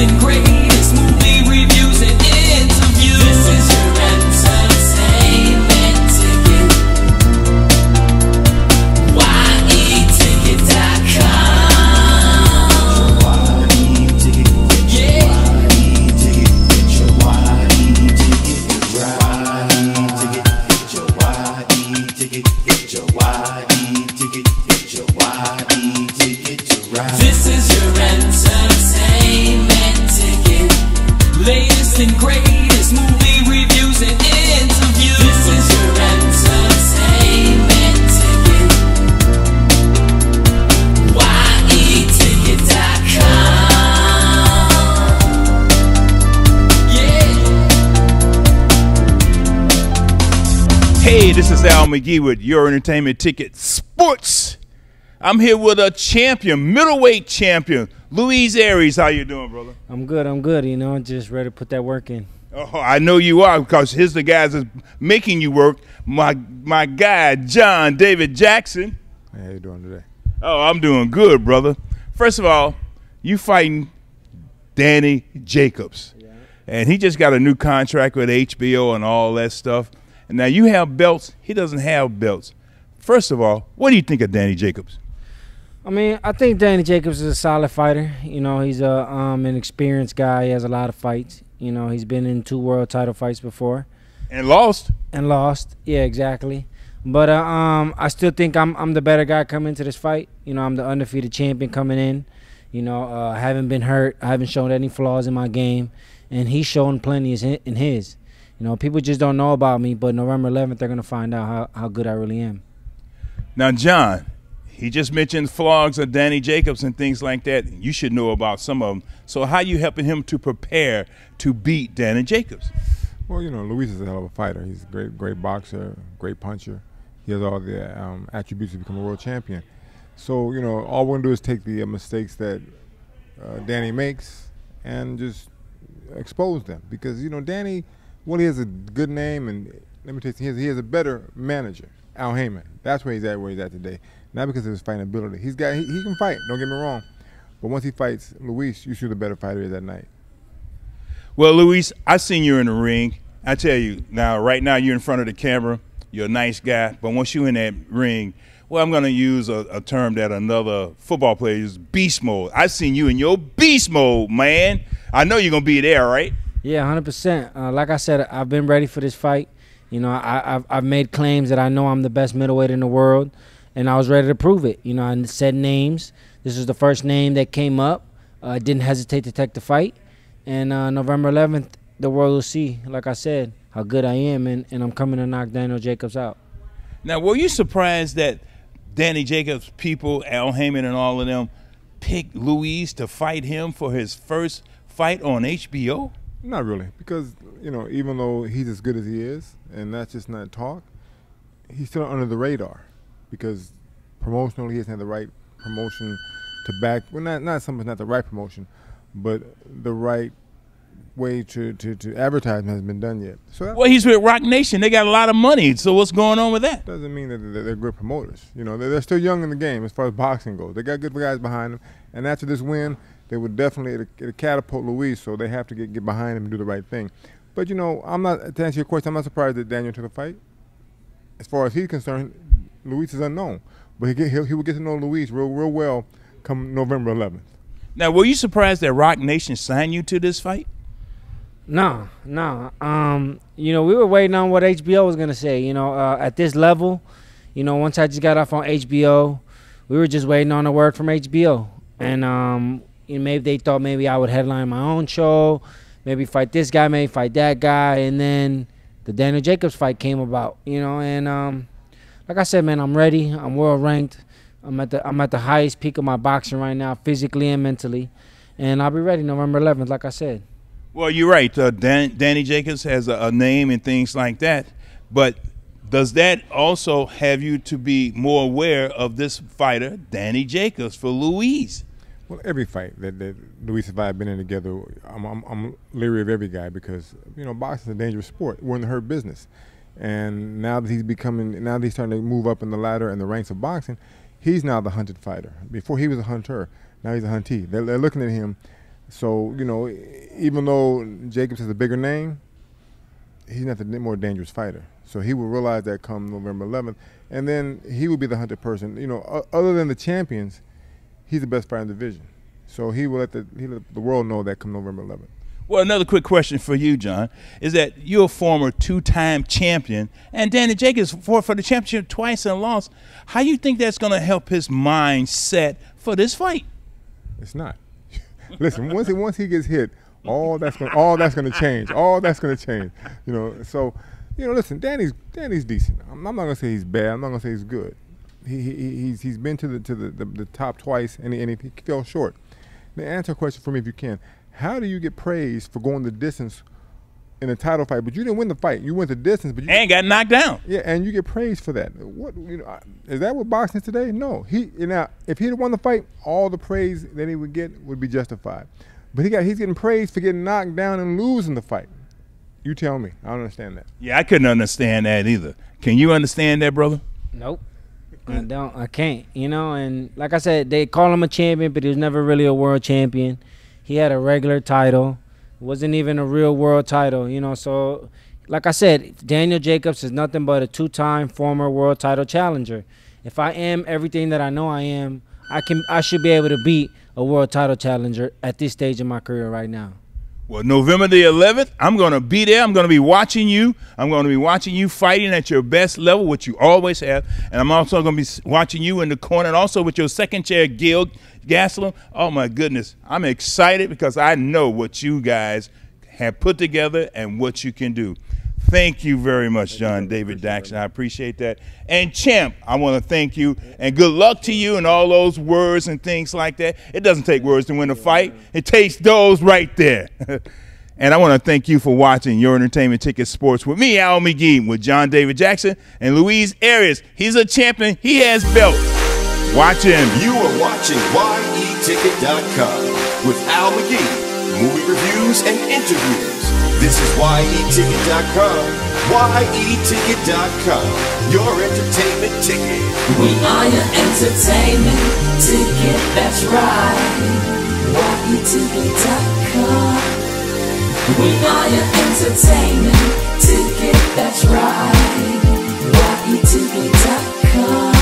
and greatest movie reviews and interviews. This is your entertainment ticket. YEticket.com. Yeah. This is your entertainment ticket. Latest and greatest movie reviews and interviews. This is your entertainment ticket. YEticket.com. Yeah. Hey, this is Al McGee with Your Entertainment Ticket Sports. I'm here with a champion, middleweight champion, Luis Arias. How you doing, brother? I'm good, you know, just ready to put that work in. Oh, I know you are, because here's the guys that's making you work. My guy, John David Jackson. Hey, how you doing today? Oh, I'm doing good, brother. First of all, you fighting Danny Jacobs. Yeah. And he just got a new contract with HBO and all that stuff. And now you have belts. He doesn't have belts. First of all, what do you think of Danny Jacobs? I mean, I think Danny Jacobs is a solid fighter. You know, he's an experienced guy. He has a lot of fights. You know, he's been in 2 world title fights before. And lost. And lost. Yeah, exactly. But I still think I'm the better guy coming into this fight. You know, I'm the undefeated champion coming in. You know, I haven't been hurt. I haven't shown any flaws in my game. And he's shown plenty in his. You know, people just don't know about me, but November 11th, they're going to find out how good I really am. Now, John, he just mentioned flaws of Danny Jacobs and things like that. You should know about some of them. So how you helping him to prepare to beat Danny Jacobs? Well, you know, Luis is a hell of a fighter. He's a great boxer, great puncher. He has all the attributes to become a world champion. So, you know, all we're going to do is take the mistakes that Danny makes and just expose them. Because, you know, Danny, well, he has a good name, and let me tell you, he has a better manager, Al Heyman. That's where he's at today. Not because of his fighting ability. He can fight, don't get me wrong. But once he fights Luis, you see the better fighter is that night. Well, Luis, I seen you in the ring. I tell you, now, right now you're in front of the camera. You're a nice guy. But once you're in that ring, well, I'm going to use a term that another football player uses, beast mode. I seen you in your beast mode, man. I know you're going to be there, right? Yeah, 100%. Like I said, I've been ready for this fight. You know, I've made claims that I know I'm the best middleweight in the world, and I was ready to prove it. You know, I said names. This was the first name that came up. I didn't hesitate to take the fight. And November 11th, the world will see, like I said, how good I am, and I'm coming to knock Daniel Jacobs out. Now, were you surprised that Danny Jacobs' people, Al Heyman and all of them, picked Luis to fight him for his first fight on HBO? Not really, because, you know, even though he's as good as he is, and that's just not talk, he's still under the radar, because promotionally he hasn't had the right promotion to back. Well, not the right promotion, but the right way to advertise hasn't been done yet. So well, he's with Rock Nation. They got a lot of money. So what's going on with that? Doesn't mean that they're good promoters. You know, they're still young in the game as far as boxing goes. They got good guys behind them, and after this win, they would definitely it'll catapult Luis. So they have to get behind him and do the right thing. But you know, to answer your question, I'm not surprised that Daniel took a fight. As far as he's concerned, Luis is unknown, but he will get to know Luis real well come November 11th. Now, were you surprised that Rock Nation signed you to this fight? No. You know, we were waiting on what HBO was gonna say. You know, at this level, you know, once I just got off on HBO, we were just waiting on a word from HBO, and you know, maybe they thought maybe I would headline my own show, maybe fight this guy, maybe fight that guy, and then the Daniel Jacobs fight came about. You know, and like I said, man, I'm ready. I'm world ranked. I'm at the highest peak of my boxing right now, physically and mentally, and I'll be ready November 11th, like I said. Well, you're right. Danny Jacobs has a name and things like that, but does that also have you to be more aware of this fighter, Danny Jacobs, for Luis? Well, every fight that Luis and I have been in together, I'm leery of every guy because, you know, boxing is a dangerous sport. We're in the hurt business. And now that he's starting to move up in the ladder and the ranks of boxing, he's now the hunted fighter. Before he was a hunter, now he's a huntee. They're looking at him So, you know, even though Jacobs has a bigger name, he's not the more dangerous fighter. So he will realize that come November 11th, and then he will be the hunted person. You know, other than the champions, he's the best fighter in the division. So he will let the world know that come November 11th. Well, another quick question for you, John, is that you're a former two-time champion, and Danny Jacobs fought for the championship twice and lost. How you think that's going to help his mindset for this fight? It's not. Listen, once he gets hit, all that's going to change. All that's going to change. You know, so, you know, listen, Danny's decent. I'm not going to say he's bad. I'm not going to say he's good. He's been to the top twice, and he fell short. Now, answer a question for me if you can. How do you get praised for going the distance in a title fight? But you didn't win the fight. You went the distance, but you got knocked down. Yeah, and you get praised for that. What, you know, is that what boxing is today? No. Now, if he'd won the fight, all the praise that he would get would be justified. But he's getting praised for getting knocked down and losing the fight. You tell me. I don't understand that. Yeah, I couldn't understand that either. Can you understand that, brother? Nope. I can't, you know, and like I said, they call him a champion, but he was never really a world champion. He had a regular title. It wasn't even a real world title, you know. So, like I said, Daniel Jacobs is nothing but a two-time former world title challenger. If I am everything that I know I am, I should be able to beat a world title challenger at this stage in my career right now. Well, November the 11th, I'm going to be there. I'm going to be watching you. I'm going to be watching you fighting at your best level, which you always have. And I'm also going to be watching you in the corner and also with your second chair, Gil Gastelum. Oh, my goodness. I'm excited because I know what you guys have put together and what you can do. Thank you very much, John David Jackson. I appreciate that. And Champ, I want to thank you. And good luck to you and all those words and things like that. It doesn't take words to win a fight. It takes those right there. And I want to thank you for watching Your Entertainment Ticket Sports with me, Al McGee, with John David Jackson and Luis Arias. He's a champion. He has belts. Watch him. You are watching YETicket.com with Al McGee. Movie reviews and interviews. This is YETicket.com. YETicket.com. Your entertainment ticket. We are your entertainment ticket, that's right. YETicket.com. We are your entertainment ticket, that's right. YETicket.com.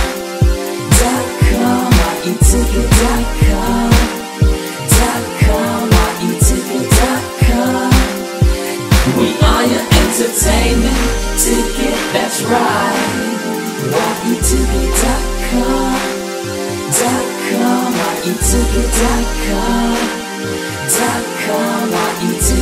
YETicket.com. YETicket.com. We are your entertainment ticket, that's right. YETicket.com. YETicket.com. YETicket.com.